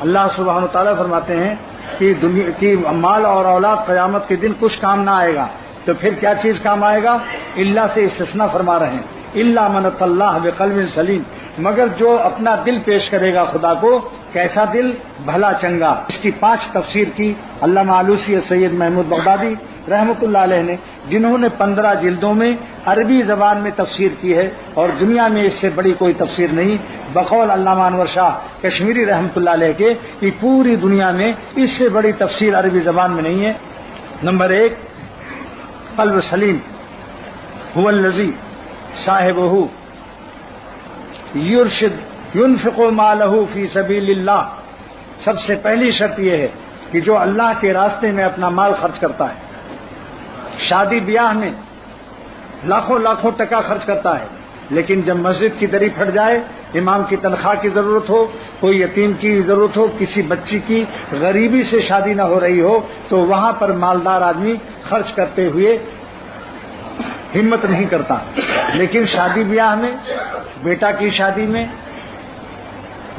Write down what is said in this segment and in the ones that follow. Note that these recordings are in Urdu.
اللہ سبحانہ تعالیٰ فرماتے ہیں کہ دنیا کی مال اور اولاد قیامت کے دن کچھ کام نہ آئے گا، تو پھر کیا چیز کام آئے گا؟ اللہ سے استثناء فرما رہے ہیں، اللہ من اتى اللہ بقلب سلیم، مگر جو اپنا دل پیش کرے گا خدا کو، کیسا دل؟ بھلا چنگا۔ اس کی 5 تفسیر کی علامہ آلوسی سید محمود بغدادی رحمۃ اللہ علیہ نے، جنہوں نے 15 جلدوں میں عربی زبان میں تفسیر کی ہے، اور دنیا میں اس سے بڑی کوئی تفسیر نہیں، بقول علامہ انور شاہ کشمیری رحمۃ اللہ علیہ کے، کہ پوری دنیا میں اس سے بڑی تفسیر عربی زبان میں نہیں ہے۔ نمبر 1، قلب سلیم هو الذی صاحبہ یرشد ينفق مالہ فی سبیل اللہ۔ سب سے پہلی شرط یہ ہے کہ جو اللہ کے راستے میں اپنا مال خرچ کرتا ہے، شادی بیاہ میں لاکھوں لاکھوں ٹکا خرچ کرتا ہے، لیکن جب مسجد کی دری پھٹ جائے، امام کی تنخواہ کی ضرورت ہو، کوئی یتیم کی ضرورت ہو، کسی بچی کی غریبی سے شادی نہ ہو رہی ہو، تو وہاں پر مالدار آدمی خرچ کرتے ہوئے ہمت نہیں کرتا، لیکن شادی بیاہ میں، بیٹا کی شادی میں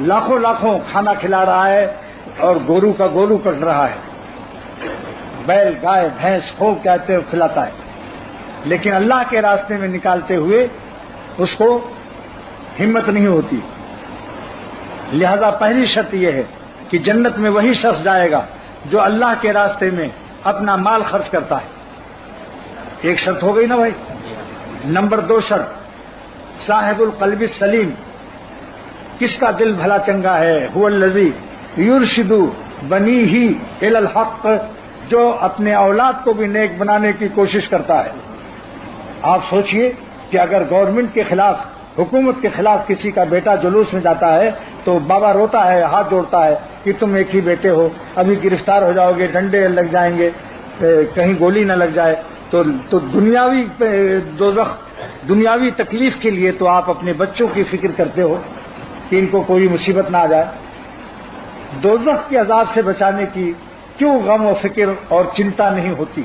لاکھوں لاکھوں کھانا کھلا رہا ہے اور گورو کا گورو کٹ رہا ہے، بیل گائے بھینس خوب کہتے ہوئے کھلاتا ہے، لیکن اللہ کے راستے میں نکالتے ہوئے اس کو ہمت نہیں ہوتی۔ لہذا پہلی شرط یہ ہے کہ جنت میں وہی شخص جائے گا جو اللہ کے راستے میں اپنا مال خرچ کرتا ہے۔ ایک شرط ہو گئی نا بھائی۔ نمبر 2 شرط، صاحب القلب السلیم، کس کا دل بھلا چنگا ہے؟ هو الذی یرشد بنیہ الی الحق، جو اپنے اولاد کو بھی نیک بنانے کی کوشش کرتا ہے۔ آپ سوچئے کہ اگر گورنمنٹ کے خلاف، حکومت کے خلاف کسی کا بیٹا جلوس میں جاتا ہے تو بابا روتا ہے، ہاتھ جوڑتا ہے کہ تم ایک ہی بیٹے ہو، ابھی گرفتار ہو جاؤ گے، ڈنڈے لگ جائیں گے، کہیں گولی نہ لگ جائے۔ تو دنیاوی دوزخ، دنیاوی تکلیف کے لیے تو آپ اپنے بچوں کی فکر کرتے ہو کہ ان کو کوئی مصیبت نہ آ جائے۔ دوزخ کے عذاب سے بچانے کی کیوں غم و فکر اور چنتا نہیں ہوتی؟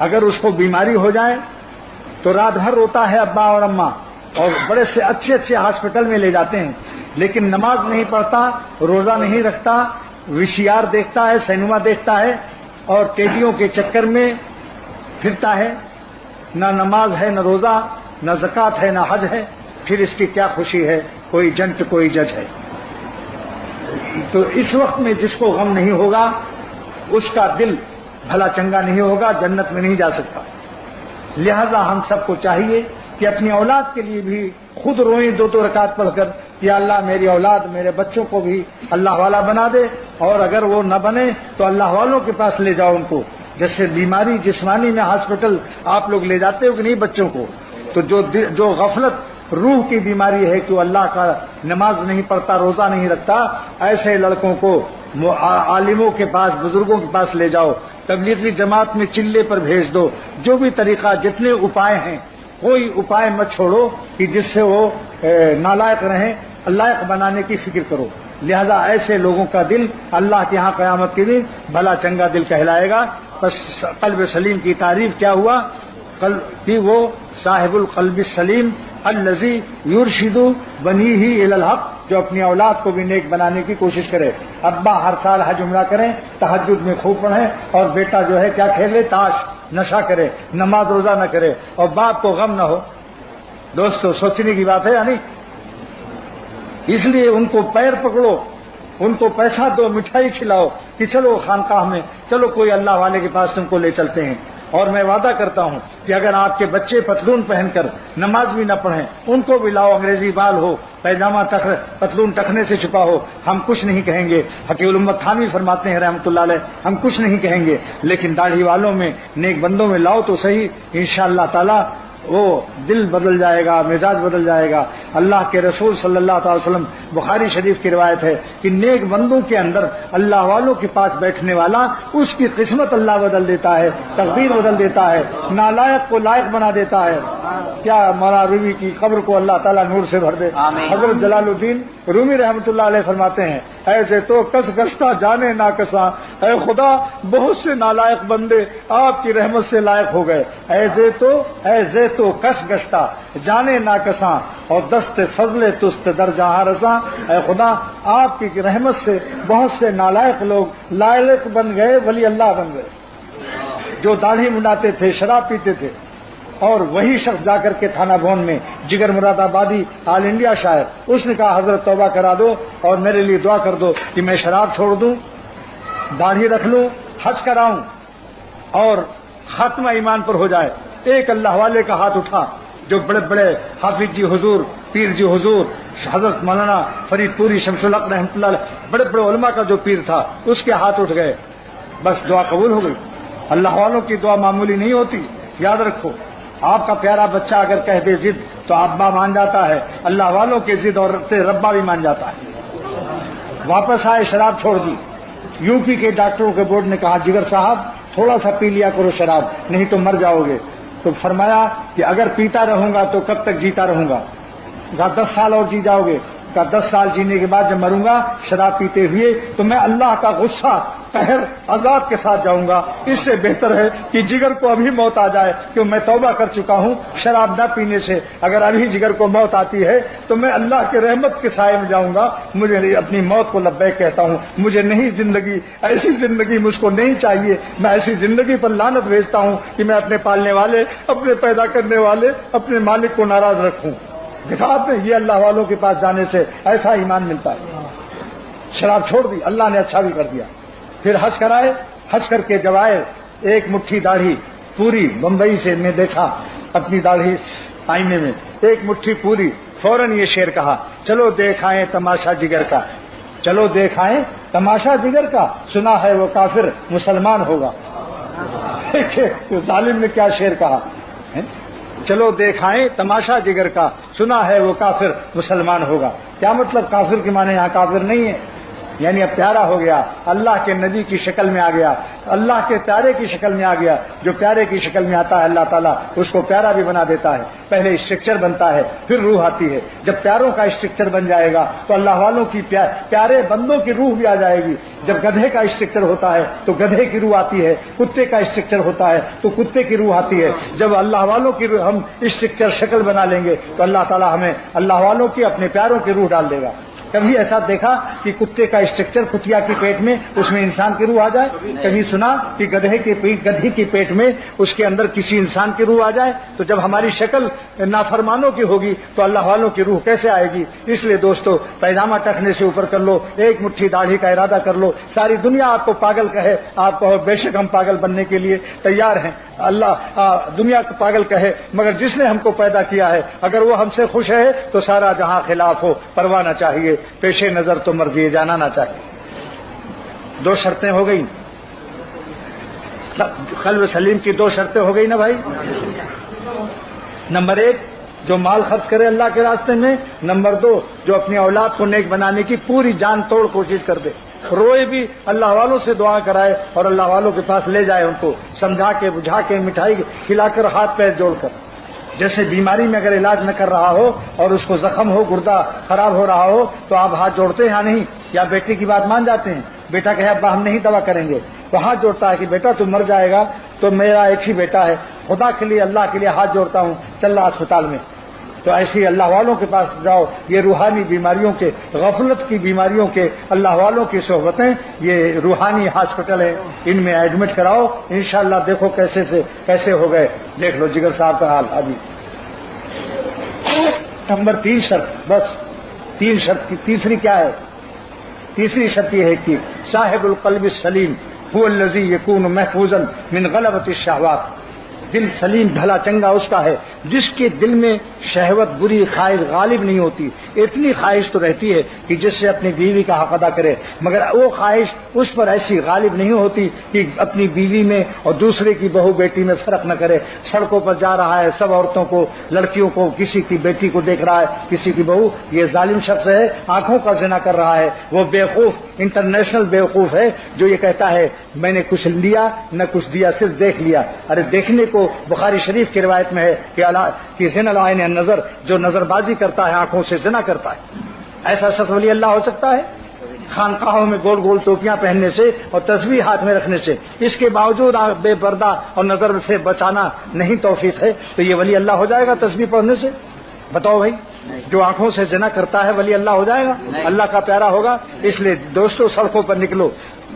اگر اس کو بیماری ہو جائے تو رات بھر روتا ہے ابا اور اماں، اور بڑے سے اچھے ہاسپٹل میں لے جاتے ہیں، لیکن نماز نہیں پڑھتا، روزہ نہیں رکھتا، VCR دیکھتا ہے، سینما دیکھتا ہے، اور ٹیڈیوں کے چکر میں پھرتا ہے، نہ نماز ہے، نہ روزہ، نہ زکوٰۃ ہے، نہ حج ہے، پھر اس کی کیا خوشی ہے؟ کوئی جنٹ کوئی جج ہے۔ تو اس وقت میں جس کو غم نہیں ہوگا اس کا دل بھلا چنگا نہیں ہوگا، جنت میں نہیں جا سکتا۔ لہذا ہم سب کو چاہیے کہ اپنی اولاد کے لیے بھی خود روئیں 2 رکعت پڑھ کر، یا اللہ میری اولاد، میرے بچوں کو بھی اللہ والا بنا دے، اور اگر وہ نہ بنے تو اللہ والوں کے پاس لے جاؤ ان کو۔ جیسے بیماری جسمانی میں ہاسپٹل آپ لوگ لے جاتے ہو کہ نہیں بچوں کو، تو جو غفلت روح کی بیماری ہے کہ وہ اللہ کا نماز نہیں پڑھتا، روزہ نہیں رکھتا، ایسے لڑکوں کو عالموں کے پاس، بزرگوں کے پاس لے جاؤ، تبلیغی جماعت میں چلے پر بھیج دو، جو بھی طریقہ، جتنے اپائے ہیں، کوئی اپائے مت چھوڑو کہ جس سے وہ نالائق رہیں، لائق بنانے کی فکر کرو۔ لہذا ایسے لوگوں کا دل اللہ کے ہاں قیامت کے دن بھلا چنگا دل کہلائے گا۔ بس قلب سلیم کی تعریف کیا ہوا کہ وہ صاحب القلب السلیم الذی یرشد بنیہ الی الحق، جو اپنی اولاد کو بھی نیک بنانے کی کوشش کرے۔ ابا ہر سال حج عمرہ کریں، تہجد میں خوب پڑھیں، اور بیٹا جو ہے کیا کھیلے؟ تاش، نشہ کرے، نماز روزہ نہ کرے، اور باپ کو غم نہ ہو۔ دوستو سوچنے کی بات ہے یا نہیں؟ اس لیے ان کو پیر پکڑو، ان کو پیسہ دو، مٹھائی کھلاؤ کہ چلو خانقاہ میں، چلو کوئی اللہ والے کے پاس تم کو لے چلتے ہیں۔ اور میں وعدہ کرتا ہوں کہ اگر آپ کے بچے پتلون پہن کر نماز بھی نہ پڑھیں، ان کو بھی لاؤ، انگریزی بال ہو، پیجامہ پتلون ٹخنے سے چھپا ہو، ہم کچھ نہیں کہیں گے۔ حقیق الامت تھانوی فرماتے ہیں رحمۃ اللہ علیہ، ہم کچھ نہیں کہیں گے، لیکن داڑھی والوں میں، نیک بندوں میں لاؤ تو صحیح، انشاءاللہ تعالی وہ دل بدل جائے گا، مزاج بدل جائے گا۔ اللہ کے رسول صلی اللہ علیہ وسلم، بخاری شریف کی روایت ہے کہ نیک بندوں کے اندر اللہ والوں کے پاس بیٹھنے والا، اس کی قسمت اللہ بدل دیتا ہے، تقدیر بدل دیتا ہے، نالائق کو لائق بنا دیتا ہے۔ کیا مولانا رومی کی قبر کو اللہ تعالیٰ نور سے بھر دے۔ حضرت جلال الدین رومی رحمۃ اللہ علیہ فرماتے ہیں ایسے تو کس گشتہ جانے نہ کساں، اے خدا بہت سے نالائق بندے آپ کی رحمت سے لائق ہو گئے، ایسے تو کس گشتہ جانے نہ کساں اور دست فضل تست در جہاں رساں، اے خدا آپ کی رحمت سے بہت سے نالائق لوگ لائق بن گئے، ولی اللہ بن گئے۔ جو داڑھی منڈاتے تھے، شراب پیتے تھے، اور وہی شخص جا کر کے تھانہ بھون میں جگر مراد آبادی آل انڈیا شاعر، اس نے کہا حضرت توبہ کرا دو اور میرے لیے دعا کر دو کہ میں شراب چھوڑ دوں، داڑھی رکھ لوں، حج کراؤں اور خاتمہ ایمان پر ہو جائے۔ ایک اللہ والے کا ہاتھ اٹھا جو بڑے بڑے حافظ جی حضور، پیر جی حضور، حضرت مولانا فرید پوری شمس الحق رحمۃ اللہ علیہ، بڑے بڑے علماء کا جو پیر تھا، اس کے ہاتھ اٹھ گئے، بس دعا قبول ہو گئی۔ اللہ والوں کی دعا معمولی نہیں ہوتی، یاد رکھو۔ آپ کا پیارا بچہ اگر کہہ دے ضد تو ابا مان جاتا ہے، اللہ والوں کے ضد اور ربا بھی مان جاتا ہے۔ واپس آئے، شراب چھوڑ دی۔ یو پی کے ڈاکٹروں کے بورڈ نے کہا جگر صاحب تھوڑا سا پی لیا کرو شراب، نہیں تو مر جاؤ گے۔ تو فرمایا کہ اگر پیتا رہوں گا تو کب تک جیتا رہوں گا؟ کہا 10 سال اور جی جاؤ گے۔ کہا 10 سال جینے کے بعد جب مروں گا شراب پیتے ہوئے تو میں اللہ کا غصہ، قہر، عذاب کے ساتھ جاؤں گا۔ اس سے بہتر ہے کہ جگر کو ابھی موت آ جائے، کہ میں توبہ کر چکا ہوں شراب نہ پینے سے۔ اگر ابھی جگر کو موت آتی ہے تو میں اللہ کے رحمت کے سائے میں جاؤں گا۔ مجھے اپنی موت کو لبیک کہتا ہوں، مجھے نہیں زندگی، ایسی زندگی مجھ کو نہیں چاہیے۔ میں ایسی زندگی پر لعنت بھیجتا ہوں کہ میں اپنے پالنے والے، اپنے پیدا کرنے والے، اپنے مالک کو ناراض رکھوں۔ دیکھا آپ نے، یہ اللہ والوں کے پاس جانے سے ایسا ایمان ملتا ہے۔ شراب چھوڑ دی، اللہ نے اچھا بھی کر دیا۔ پھر حج کرائے، حج کر کے جب آئے، ایک مٹھی داڑھی پوری بمبئی سے میں دیکھا اپنی داڑھی آئینے میں، ایک مٹھی پوری، فوراً یہ شعر کہا، چلو دیکھائیں تماشا جگر کا، چلو دیکھائیں تماشا جگر کا، سنا ہے وہ کافر مسلمان ہوگا۔ دیکھیں ظالم نے کیا شعر کہا، چلو دیکھائیں تماشا جگر کا، سنا ہے وہ کافر مسلمان ہوگا۔ کیا مطلب؟ کافر کے معنی یہاں کافر نہیں ہے، یعنی اب پیارا ہو گیا، اللہ کے نبی کی شکل میں آ گیا، اللہ کے پیارے کی شکل میں آ گیا۔ جو پیارے کی شکل میں آتا ہے اللہ تعالیٰ اس کو پیارا بھی بنا دیتا ہے۔ پہلے اسٹرکچر بنتا ہے، پھر روح آتی ہے۔ جب پیاروں کا اسٹرکچر بن جائے گا تو اللہ والوں کی پیارے بندوں کی روح بھی آ جائے گی۔ جب گدھے کا اسٹرکچر ہوتا ہے تو گدھے کی روح آتی ہے، کتے کا اسٹرکچر ہوتا ہے تو کتے کی روح آتی ہے۔ جب اللہ والوں کی ہم اسٹرکچر شکل بنا لیں گے تو اللہ تعالیٰ ہمیں اللہ والوں کی، اپنے پیاروں کی روح ڈال دے گا۔ کبھی ایسا دیکھا کہ کتے کا اسٹرکچر کتیا کی پیٹ میں اس میں انسان کی روح آ جائے؟ کبھی سنا کہ گدھے کی پیٹ میں اس کے اندر کسی انسان کی روح آ جائے؟ تو جب ہماری شکل نافرمانوں کی ہوگی تو اللہ والوں کی روح کیسے آئے گی؟ اس لیے دوستو پائجامہ ٹکنے سے اوپر کر لو، ایک مٹھی داڑھی کا ارادہ کر لو۔ ساری دنیا آپ کو پاگل کہے، آپ کہو بے شک ہم پاگل بننے کے لیے تیار ہیں، اللہ دنیا کو پاگل کہے، مگر جس نے ہم کو پیدا کیا ہے اگر وہ ہم سے خوش ہے تو سارا جہاں خلاف ہو، پرواہ نہ چاہیے، پیش نظر تو مرضی جانا نہ چاہیے۔ 2 شرطیں ہو گئی، قلب سلیم کی 2 شرطیں ہو گئی نا بھائی۔ نمبر 1 جو مال خرچ کرے اللہ کے راستے میں، نمبر 2 جو اپنی اولاد کو نیک بنانے کی پوری جان توڑ کوشش کر دے، روئے بھی اللہ والوں سے دعا کرائے اور اللہ والوں کے پاس لے جائے، ان کو سمجھا کے بجھا کے مٹھائی کھلا کر ہاتھ پیر جوڑ کر۔ جیسے بیماری میں اگر علاج نہ کر رہا ہو اور اس کو زخم ہو، گردہ خراب ہو رہا ہو تو آپ ہاتھ جوڑتے ہیں یا نہیں؟ یا بیٹے کی بات مان جاتے ہیں؟ بیٹا کہے ابا ہم نہیں دوا کریں گے تو ہاتھ جوڑتا ہے کہ بیٹا تو مر جائے گا تو میرا ایک ہی بیٹا ہے، خدا کے لیے اللہ کے لیے ہاتھ جوڑتا ہوں، چل رہا اسپتال میں۔ تو ایسی اللہ والوں کے پاس جاؤ۔ یہ روحانی بیماریوں کے، غفلت کی بیماریوں کے اللہ والوں کی صحبتیں، یہ روحانی ہاسپٹل ہے، ان میں ایڈمٹ کراؤ، انشاءاللہ دیکھو کیسے ہو گئے۔ دیکھ لو جگر صاحب کا حال ابھی۔ نمبر 3 شرط، بس 3 شرط کی تیسری کیا ہے؟ تیسری شرط یہ ہے کہ صاحب القلب السلیم هو الذی یکون محفوظا من غلبۃ الشہوات۔ دل سلیم بھلا چنگا اس کا ہے جس کے دل میں شہوت، بری خواہش غالب نہیں ہوتی۔ اتنی خواہش تو رہتی ہے کہ جس سے اپنی بیوی کا حق ادا کرے، مگر وہ خواہش اس پر ایسی غالب نہیں ہوتی کہ اپنی بیوی میں اور دوسرے کی بہو بیٹی میں فرق نہ کرے۔ سڑکوں پر جا رہا ہے، سب عورتوں کو، لڑکیوں کو، کسی کی بیٹی کو دیکھ رہا ہے، کسی کی بہو۔ یہ ظالم شخص ہے، آنکھوں کا زنا کر رہا ہے۔ وہ بیوقوف، انٹرنیشنل بیوقوف ہے جو یہ کہتا ہے میں نے کچھ لیا نہ کچھ دیا، صرف دیکھ لیا۔ ارے دیکھنے کو بخاری شریف کی روایت میں ہے کہ زنا العین النظر، جو نظر بازی کرتا ہے آنکھوں سے زنا کرتا ہے۔ ایسا شخص ولی اللہ ہو سکتا ہے؟ خانقاہوں میں گول گول ٹوپیاں پہننے سے اور تسبیح ہاتھ میں رکھنے سے، اس کے باوجود بے پردہ اور نظر سے بچانا نہیں توفیق ہے، تو یہ ولی اللہ ہو جائے گا تسبیح پڑھنے سے؟ بتاؤ بھائی، جو آنکھوں سے زنا کرتا ہے ولی اللہ ہو جائے گا؟ اللہ کا پیارا ہوگا؟ اس لیے دوستو سڑکوں پر نکلو،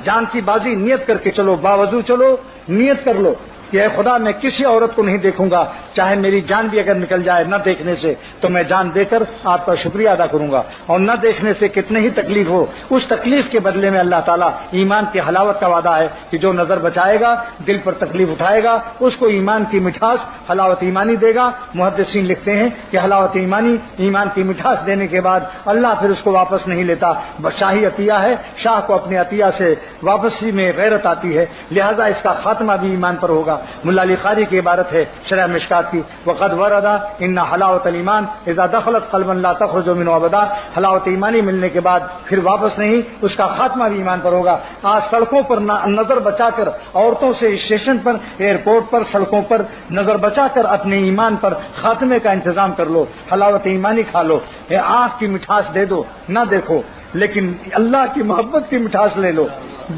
جان کی بازی نیت کر کے چلو، باوضو چلو، نیت کر لو کہ اے خدا میں کسی عورت کو نہیں دیکھوں گا، چاہے میری جان بھی اگر نکل جائے نہ دیکھنے سے تو میں جان دے کر آپ کا شکریہ ادا کروں گا، اور نہ دیکھنے سے کتنے ہی تکلیف ہو، اس تکلیف کے بدلے میں اللہ تعالیٰ ایمان کی حلاوت کا وعدہ ہے کہ جو نظر بچائے گا، دل پر تکلیف اٹھائے گا، اس کو ایمان کی مٹھاس، حلاوت ایمانی دے گا۔ محدثین لکھتے ہیں کہ حلاوت ایمانی، ایمان کی مٹھاس دینے کے بعد اللہ پھر اس کو واپس نہیں لیتا، شاہی عطیہ ہے، شاہ کو اپنے عطیہ سے واپسی میں غیرت آتی ہے، لہذا اس کا خاتمہ بھی ایمان پر ہوگا۔ ملا علی قاری کی عبارت ہے شرح مشکات کی، وقد ورد ان حلاوت الایمان اذا دخلت قلبا لا تخرج منه ابدا، حلاوت ایمانی ملنے کے بعد پھر واپس نہیں، اس کا خاتمہ بھی ایمان پر ہوگا۔ آج سڑکوں پر نظر بچا کر، عورتوں سے اسٹیشن پر، ایئرپورٹ پر، سڑکوں پر نظر بچا کر اپنے ایمان پر خاتمے کا انتظام کر لو، حلاوت ایمانی کھا لو، آنکھ کی مٹھاس دے دو، نہ دیکھو لیکن اللہ کی محبت کی مٹھاس لے لو،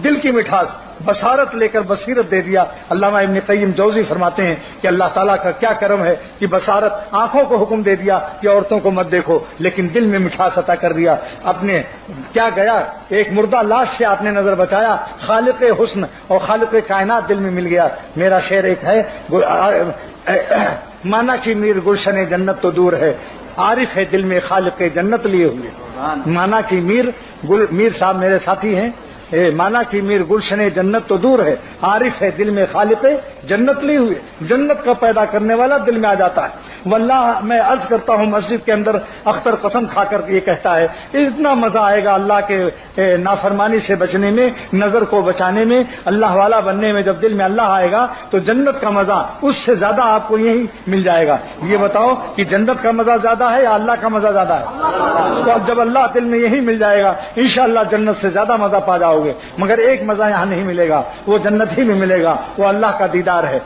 دل کی مٹھاس، بصارت لے کر بصیرت دے دیا۔ علامہ ابن قیم جوزی فرماتے ہیں کہ اللہ تعالیٰ کا کیا کرم ہے کہ بصارت، آنکھوں کو حکم دے دیا کہ عورتوں کو مت دیکھو، لیکن دل میں مٹھاس عطا کر دیا۔ اپنے کیا گیا، ایک مردہ لاش سے آپ نے نظر بچایا، خالق حسن اور خالق کائنات دل میں مل گیا۔ میرا شعر ایک ہے، مانا کہ میر گلشن جنت تو دور ہے، عارف ہے دل میں خالق جنت لیے ہوئے۔ مانا کہ میر صاحب میرے ساتھی ہیں، مانا کہ میر گلشن جنت تو دور ہے، عارف ہے دل میں خالق جنت لی ہوئے۔ جنت کا پیدا کرنے والا دل میں آ جاتا ہے۔ واللہ میں عرض کرتا ہوں، مسجد کے اندر اختر قسم کھا کر یہ کہتا ہے، اتنا مزہ آئے گا اللہ کے نافرمانی سے بچنے میں، نظر کو بچانے میں، اللہ والا بننے میں۔ جب دل میں اللہ آئے گا تو جنت کا مزہ اس سے زیادہ آپ کو یہی مل جائے گا۔ یہ بتاؤ کہ جنت کا مزہ زیادہ ہے یا اللہ کا مزہ زیادہ ہے؟ تو جب اللہ دل میں یہی مل جائے گا، انشاءاللہ جنت سے زیادہ مزہ پا جاؤ گے۔ مگر ایک مزہ یہاں نہیں ملے گا، وہ جنت ہی میں ملے گا، وہ اللہ کا دیدار ہے،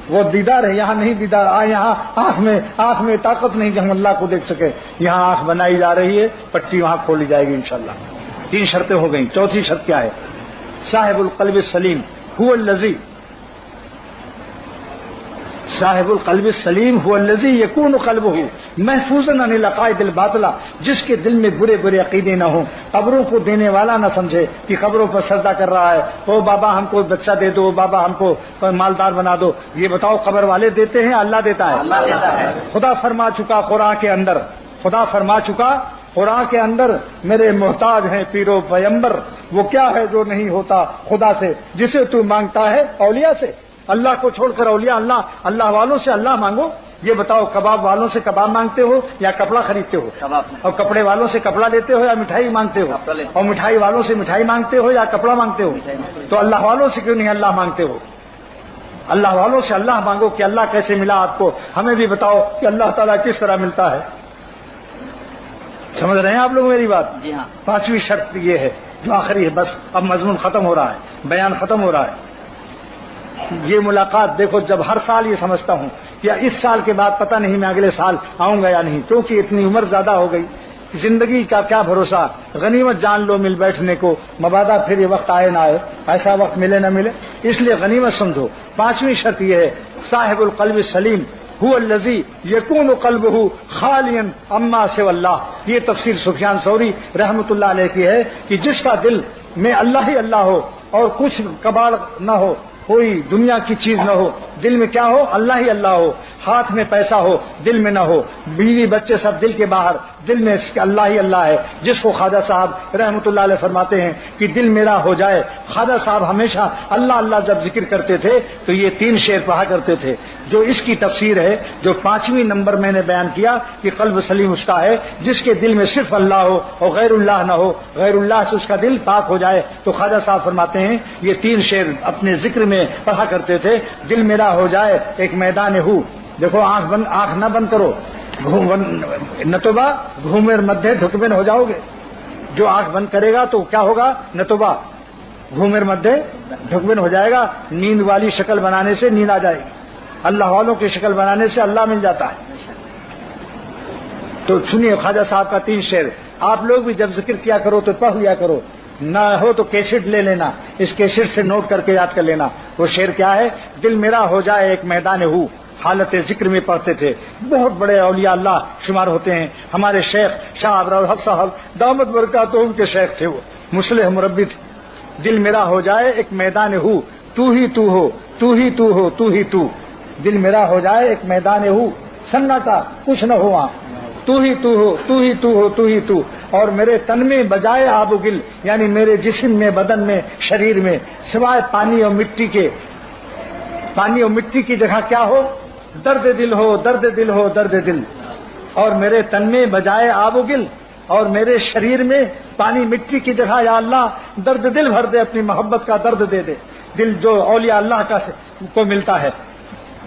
وہ دیدار ہے، یہاں نہیں دیدار۔ یہاں آنکھ میں طاقت نہیں کہ ہم اللہ کو دیکھ سکے، یہاں آنکھ بنائی جا رہی ہے، پٹی وہاں کھولی جائے گی انشاءاللہ۔ 3 شرطیں ہو گئیں، چوتھی شرط کیا ہے؟ صاحب القلب السلیم هو الذی، صاحب القلب السلیم هو الذی یکون قلبہ محفوظا عن العقائد الباطلہ، جس کے دل میں برے برے عقیدے نہ ہوں، قبروں کو دینے والا نہ سمجھے کہ قبروں پر سجدہ کر رہا ہے، او بابا ہم کو بچہ دے دو، بابا ہم کو مالدار بنا دو۔ یہ بتاؤ قبر والے دیتے ہیں اللہ دیتا ہے؟ اللہ دیتا ہے۔ خدا فرما چکا قرآن کے اندر، خدا فرما چکا قرآن کے اندر، میرے محتاج ہیں پیرو پیمبر، وہ کیا ہے جو نہیں ہوتا خدا سے، جسے تو مانگتا ہے اولیاء سے۔ اللہ کو چھوڑ کر اولیاء، اللہ والوں سے اللہ مانگو۔ یہ بتاؤ کباب والوں سے کباب مانگتے ہو یا کپڑا خریدتے ہو؟ اور کپڑے والوں سے کپڑا لیتے ہو یا مٹھائی مانگتے ہو؟ اور مٹھائی والوں سے مٹھائی مانگتے ہو یا کپڑا مانگتے ہو؟ تو اللہ والوں سے کیوں نہیں اللہ مانگتے ہو؟ اللہ والوں سے اللہ مانگو کہ اللہ کیسے ملا آپ کو، ہمیں بھی بتاؤ کہ اللہ تعالیٰ کس طرح ملتا ہے۔ سمجھ رہے ہیں آپ لوگ میری بات؟ جی ہاں۔ 5ویں شرط یہ ہے جو آخری ہے، بس اب مضمون ختم ہو رہا ہے، بیان ختم ہو رہا ہے۔ یہ ملاقات دیکھو، جب ہر سال یہ سمجھتا ہوں کہ اس سال کے بعد پتہ نہیں میں اگلے سال آؤں گا یا نہیں، کیونکہ اتنی عمر زیادہ ہو گئی، زندگی کا کیا بھروسہ، غنیمت جان لو مل بیٹھنے کو، مبادا پھر یہ وقت آئے نہ آئے، ایسا وقت ملے نہ ملے، اس لیے غنیمت سمجھو۔ 5ویں شرط یہ ہے، صاحب القلب السلیم هو الذی یکون قلبہ خالیا عما سوی اللہ۔ یہ تفسیر سفیان ثوری رحمۃ اللہ علیہ کی ہے کہ جس کا دل میں اللہ ہی اللہ ہو اور کچھ کباڑ نہ ہو، کوئی دنیا کی چیز نہ ہو، دل میں کیا ہو؟ اللہ ہی اللہ ہو، ہاتھ میں پیسہ ہو دل میں نہ ہو، بیوی بچے سب دل کے باہر، دل میں اللہ ہی اللہ ہے، جس کو خواجہ صاحب رحمۃ اللہ علیہ فرماتے ہیں کہ دل میرا ہو جائے۔ خواجہ صاحب ہمیشہ اللہ اللہ جب ذکر کرتے تھے تو یہ 3 شعر پڑھا کرتے تھے، جو اس کی تفسیر ہے، جو 5ویں نمبر میں نے بیان کیا کہ قلب سلیم اس کا ہے جس کے دل میں صرف اللہ ہو اور غیر اللہ نہ ہو، غیر اللہ سے اس کا دل پاک ہو جائے۔ تو خواجہ صاحب فرماتے ہیں یہ 3 شعر اپنے ذکر میں پڑھا کرتے تھے، دل میرا ہو جائے ایک میدان ہو۔ دیکھو آنکھ نہ بند کرو، نتوبہ گھومر مدھے ڈھکبن ہو جاؤ گے۔ جو آنکھ بند کرے گا تو کیا ہوگا؟ نتوبہ گھومر مدھے ڈھکبن ہو جائے گا، نیند والی شکل بنانے سے نیند آ جائے گی، اللہ والوں کی شکل بنانے سے اللہ مل جاتا ہے۔ تو سنیے خواجہ صاحب کا 3 شعر، آپ لوگ بھی جب ذکر کیا کرو تو پڑھ لیا کرو، نہ ہو تو کیسٹ لے لینا، اس کیسٹ سے نوٹ کر کے یاد کر لینا۔ وہ شعر کیا ہے؟ دل میرا ہو جائے ایک میدان ہو، حالت ذکر میں پڑھتے تھے۔ بہت بڑے اولیاء اللہ شمار ہوتے ہیں۔ ہمارے شیخ شاہ ابرالحق صاحب دامت برکاتہم کے شیخ تھے، وہ مصلح مربی تھے۔ دل میرا ہو جائے ایک میدان ہو، تو ہی تو ہو، تو ہی تو ہو، تو ہی تو۔ دل میرا ہو جائے ایک میدان ہو، سناٹا کچھ نہ ہو وہاں، تو ہی تو ہو، تو ہی تو ہو، تو ہی تو۔ اور میرے تن میں بجائے آب و گل، یعنی میرے جسم میں، بدن میں، شریر میں سوائے پانی اور مٹی کے، پانی اور مٹی کی جگہ کیا ہو؟ درد دل ہو، درد دل ہو، درد دل۔ اور میرے تن میں بجائے آب و گل، اور میرے شریر میں پانی مٹی کی جگہ یا اللہ درد دل بھر دے، اپنی محبت کا درد دے دے۔ دل جو اولیاء اللہ کو ملتا ہے،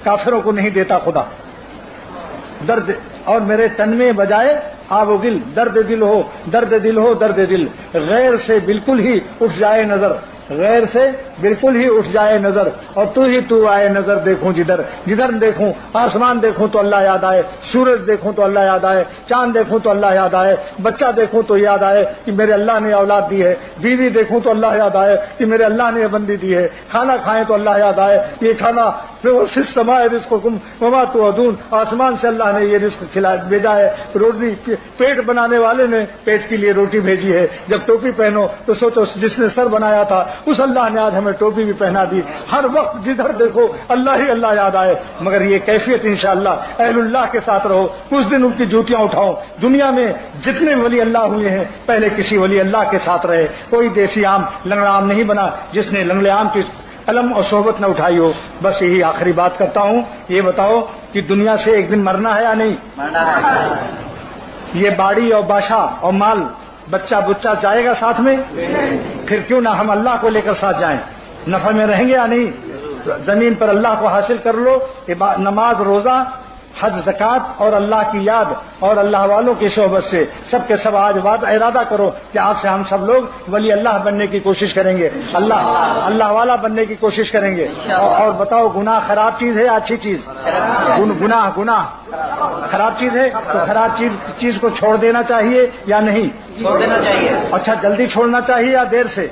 کافروں کو نہیں دیتا خدا۔ درد، اور میرے تن میں بجائے آب و گل، درد دل ہو، درد دل ہو، درد دل۔ غیر سے بالکل ہی اٹھ جائے نظر، غیر سے بالکل ہی اٹھ جائے نظر، اور تو ہی تو آئے نظر دیکھوں جدھر، جدھر دیکھوں، آسمان دیکھوں تو اللہ یاد آئے، سورج دیکھوں تو اللہ یاد آئے، چاند دیکھوں تو اللہ یاد آئے، بچہ دیکھوں تو یاد آئے کہ میرے اللہ نے اولاد دی ہے، بیوی دیکھوں تو اللہ یاد آئے کہ میرے اللہ نے یہ بندی دی ہے، کھانا کھائیں تو اللہ یاد آئے یہ کھانا سمائے رزقکم وما توعدون، آسمان سے اللہ نے یہ رزق بھیجا ہے، روٹی پیٹ بنانے والے نے پیٹ کے لیے روٹی بھیجی ہے۔ جب ٹوپی پہنو تو سوچو جس نے سر بنایا تھا اس اللہ نے آج ہمیں ٹوپی بھی پہنا دی۔ ہر وقت جدھر دیکھو اللہ ہی اللہ یاد آئے، مگر یہ کیفیت انشاءاللہ اہل اللہ کے ساتھ رہو، کچھ دن ان کی جوتیاں اٹھاؤ۔ دنیا میں جتنے ولی اللہ ہوئے ہیں پہلے کسی ولی اللہ کے ساتھ رہے، کوئی دیسی عام لنگڑا عام نہیں بنا جس نے لنگڑے عام کی علم اور صحبت نہ اٹھائی ہو۔ بس یہی آخری بات کرتا ہوں، یہ بتاؤ کہ دنیا سے ایک دن مرنا ہے یا نہیں؟ یہ باڑی اور بادشاہ اور مال بچہ بچہ جائے گا ساتھ میں؟ پھر کیوں نہ ہم اللہ کو لے کر ساتھ جائیں؟ نفع میں رہیں گے یا نہیں؟ زمین پر اللہ کو حاصل کر لو، نماز، روزہ، حج، زکوٰۃ اور اللہ کی یاد اور اللہ والوں کی صحبت سے سب کے سب آج ارادہ کرو کہ آج سے ہم سب لوگ ولی اللہ بننے کی کوشش کریں گے، اللہ والا بننے کی کوشش کریں گے۔ اور بتاؤ گناہ خراب چیز ہے یا اچھی چیز؟ گناہ خراب چیز ہے، تو خراب چیز کو چھوڑ دینا چاہیے یا نہیں؟ چھوڑ دینا چاہیے۔ اچھا جلدی چھوڑنا چاہیے یا دیر سے؟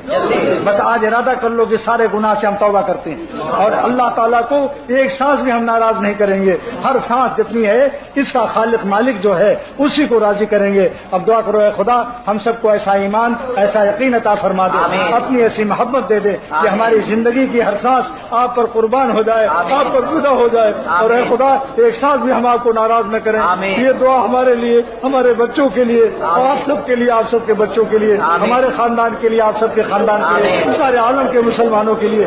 بس آج ارادہ کر لو کہ سارے گناہ سے ہم توبہ کرتے ہیں، اور اللہ تعالیٰ کو ایک سانس بھی ہم ناراض نہیں کریں گے۔ ہر سانس جتنی ہے اس کا خالق مالک جو ہے اسی کو راضی کریں گے۔ اب دعا کرو اے خدا ہم سب کو ایسا ایمان، ایسا یقین عطا فرما دے، اپنی ایسی محبت دے دے کہ ہماری زندگی کی ہر سانس آپ پر قربان ہو جائے، آپ پر فدا ہو جائے، اور اے خدا ایک سانس بھی ہم آپ کو ناراض نہ کریں۔ یہ دعا ہمارے لیے، ہمارے بچوں کے لیے، آپ سب کے لیے، آپ سب کے بچوں کے لیے، ہمارے خاندان کے لیے، آپ سب کے خاندان کے لیے، سارے عالم کے مسلمانوں کے لیے